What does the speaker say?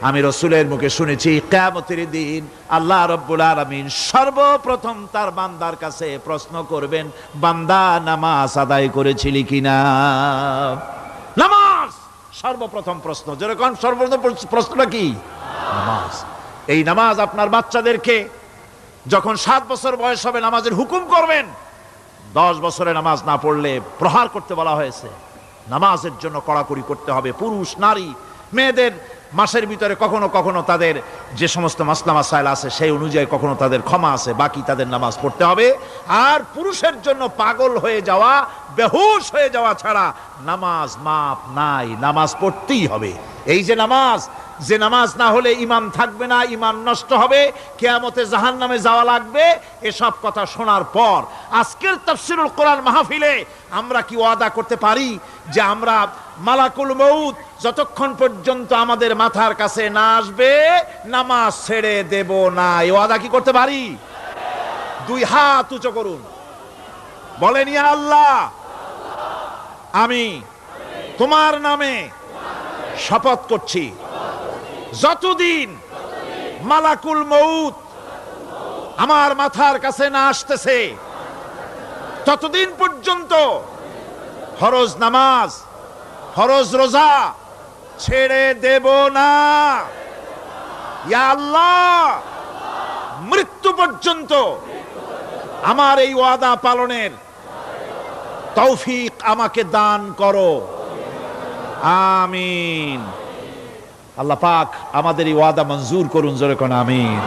আমি রাসূলের মুখে শুনেছি কিয়ামতের দিন আল্লাহ রাব্বুল আলামিন সর্বপ্রথম তার বান্দার কাছে প্রশ্ন করবেন, বান্দা নামাজ আদায় করেছিলি কিনা। নামাজ সর্বপ্রথম প্রশ্ন। যেরকম সর্বপ্রথম প্রশ্নটা কি? নামাজ। এই নামাজ আপনার বাচ্চাদেরকে যখন 7 বছর বয়স হবে নামাজের হুকুম করবেন, 10 বছরে নামাজ না পড়লে প্রহার করতে বলা হয়েছে। নামাজের জন্য কড়াকড়ি করতে হবে। পুরুষ নারী মেয়েদের মাসের ভিতরে কখনো কখনো তাদের যে সমস্ত মাসলা মাসাইল আছে সেই অনুযায়ী কখনো তাদের ক্ষমা আছে, বাকি তাদের নামাজ পড়তে হবে। আর পুরুষের জন্য পাগল হয়ে যাওয়া, বেহুশ হয়ে যাওয়া ছাড়া নামাজ মাপ নাই, নামাজ পড়তেই হবে। এই যে নামাজ না হলে ঈমান থাকবে না, ঈমান নষ্ট হবে, কিয়ামতে জাহান্নামে যাওয়া লাগবে। এসব কথা শোনার পর আজকের তাফসীরুল কোরআন মাহফিলে আমরা কি ওয়াদা করতে পারি যে আমরা মালাকুল মউত যতক্ষণ পর্যন্ত আমাদের মাথার কাছে না আসবে নামাজ ছেড়ে দেব না? এই ওয়াদা কি করতে পারি? 2 হাত উঁচু করুন, বলেন ইয়া আল্লাহ, আমি তোমার নামে শপথ করছি, যতদিন মালাকুল মউত আমার মাথার কাছে না আসতেছে ততদিন পর্যন্ত ফরজ নামাজ, ফরজ রোজা ছেড়ে দেব না। ইয়া আল্লাহ, মৃত্যু পর্যন্ত আমার এই ওয়াদা পালনের তৌফিক আমাকে দান করো, আমিন। আল্লাহ পাক আমাদের এই ওয়াদা মঞ্জুর করুন, জোরে কোন আমিন।